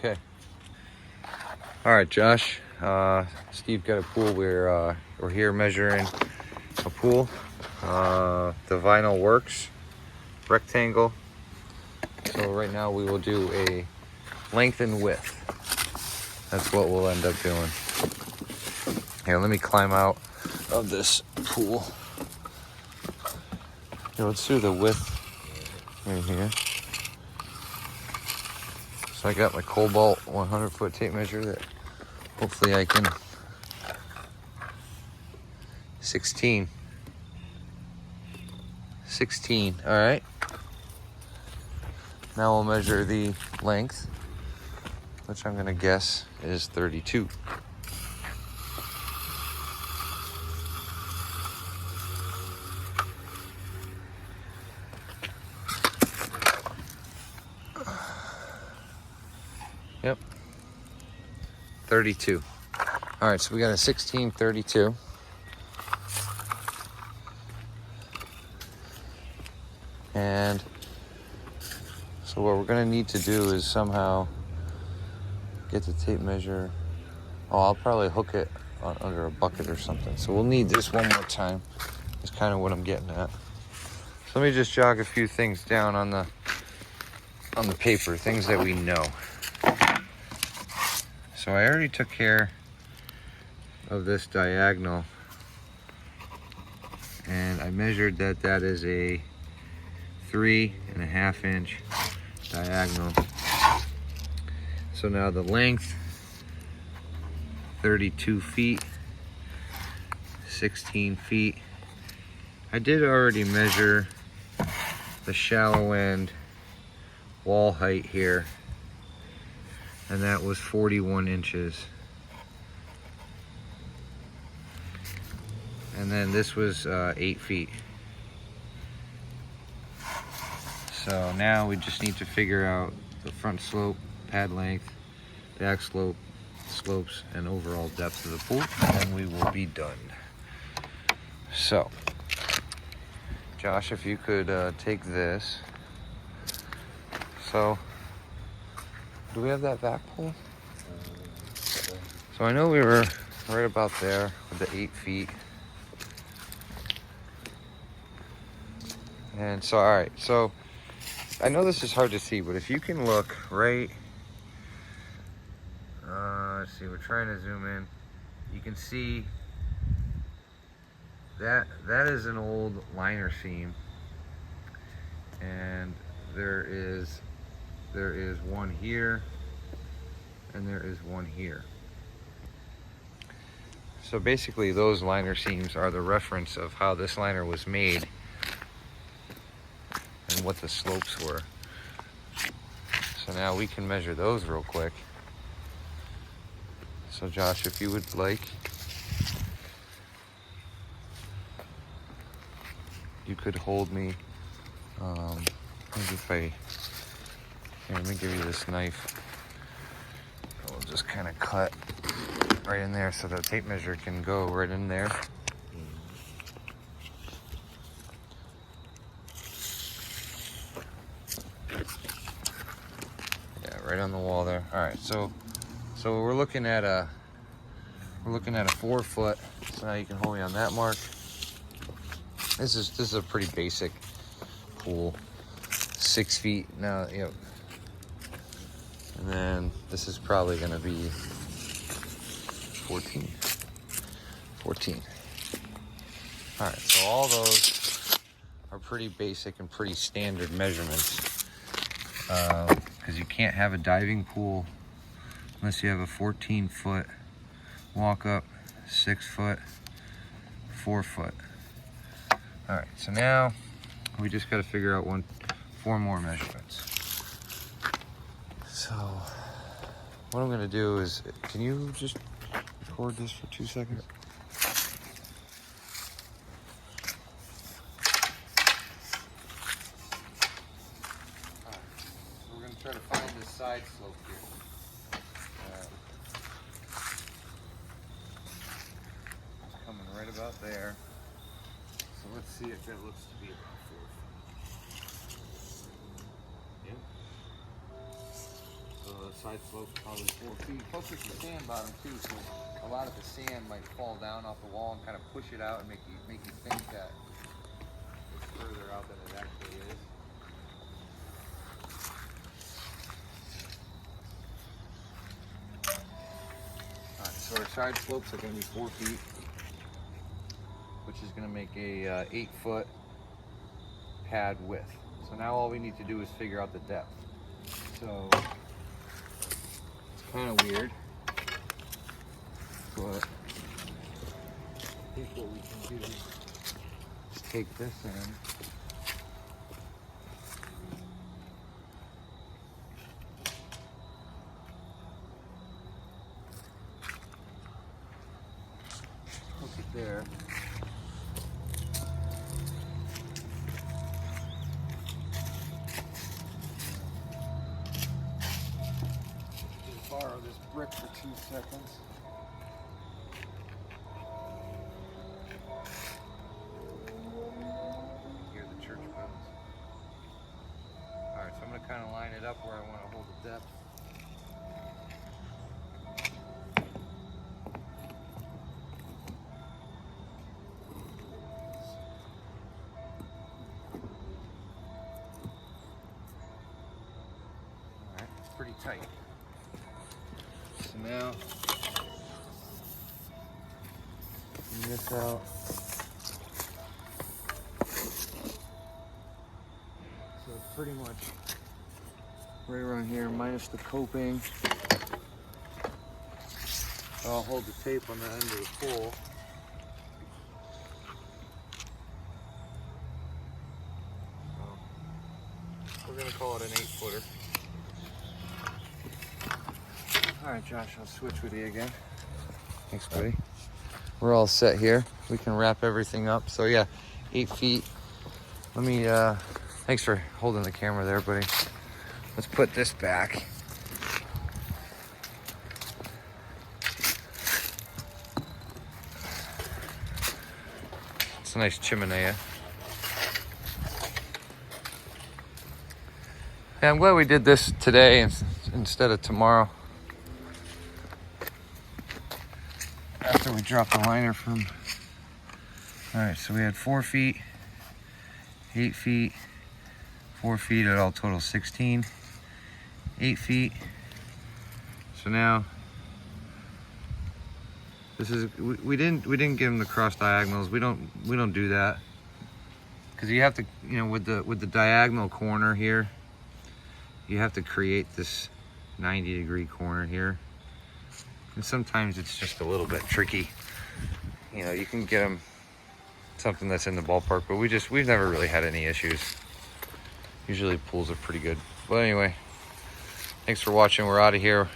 Okay. All right, Josh. Steve got a pool. We're here measuring a pool. The vinyl works, rectangle. So right now we will do a length and width. That's what we'll end up doing. Here, let me climb out of this pool. Here, let's do the width right here. So I got my Cobalt 100-foot tape measure that hopefully I can 16. All right. Now we'll measure the length, which I'm gonna guess is 32. Yep. 32. All right, so we got a 1632. And so what we're gonna need to do is somehow get the tape measure. Oh, I'll probably hook it under a bucket or something. So we'll need this one more time. That's kind of what I'm getting at. So let me just jog a few things down on the paper, things that we know. So I already took care of this diagonal, and I measured that is a 3.5 inch diagonal. So now the length, 32 feet, 16 feet. I did already measure the shallow end wall height here, and that was 41 inches. And then this was 8 feet. So now we just need to figure out the front slope, pad length, back slope, slopes, and overall depth of the pool, and then we will be done. So, Josh, if you could take this. So, do we have that vac pool? So I know we were right about there with the 8 feet. And so, all right, so I know this is hard to see, but if you can look right, let's see, we're trying to zoom in. You can see that is an old liner seam, and there is one here, and there is one here. So basically, those liner seams are the reference of how this liner was made and what the slopes were. So now we can measure those real quick. So Josh, if you would like, you could hold me, maybe if here, let me give you this knife. We'll just kind of cut right in there so the tape measure can go right in there. Yeah, right on the wall there. All right, so we're looking at a 4 foot. So now you can hold me on that mark. This is a pretty basic pool. 6 feet now, you know. And then this is probably gonna be 14. All right, so all those are pretty basic and pretty standard measurements. Because you can't have a diving pool unless you have a 14-foot walk up, 6 foot, 4 foot. All right, so now we just got to figure out 4 more measurements. So what I'm gonna do is, can you just record this for 2 seconds? All right, so we're gonna try to find this side slope here. It's coming right about there. So let's see if it looks to be about 4 feet. Yep. So side slope probably 4 feet. Plus it's a sand bottom too, so a lot of the sand might fall down off the wall and kind of push it out and make you think that it's further out than it actually is. Alright, so our side slopes are going to be 4 feet, which is going to make a 8-foot pad width. So now all we need to do is figure out the depth. So it's kind of weird, but I think what we can do is take this in. Hook it there. Just borrow this brick for 2 seconds. Hear the church bells. Alright, so I'm going to kind of line it up where I want to hold the depth. Pretty tight. So now, clean this out. So it's pretty much right around here, minus the coping. I'll hold the tape on the end of the pole. So we're gonna call it an 8-footer. All right, Josh, I'll switch with you again. Thanks, buddy. We're all set here. We can wrap everything up. So yeah, 8 feet. Let me, thanks for holding the camera there, buddy. Let's put this back. It's a nice chimenea. Yeah, I'm glad we did this today instead of tomorrow. After we dropped the liner from, all right, so we had 4 feet, 8 feet, 4 feet, at all total 16, 8 feet. So now, this is, we didn't give them the cross diagonals. We don't do that, because you have to, you know, with the diagonal corner here, you have to create this 90-degree corner here. And sometimes it's just a little bit tricky. You know, you can get them something that's in the ballpark, but we've never really had any issues. Usually pools are pretty good. But anyway, thanks for watching. We're out of here.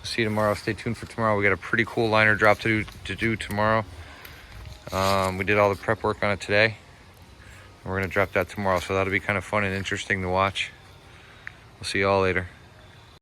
See you tomorrow. Stay tuned for tomorrow. We got a pretty cool liner drop to do tomorrow. We did all the prep work on it today. We're gonna drop that tomorrow, so that'll be kind of fun and interesting to watch. We'll see you all later.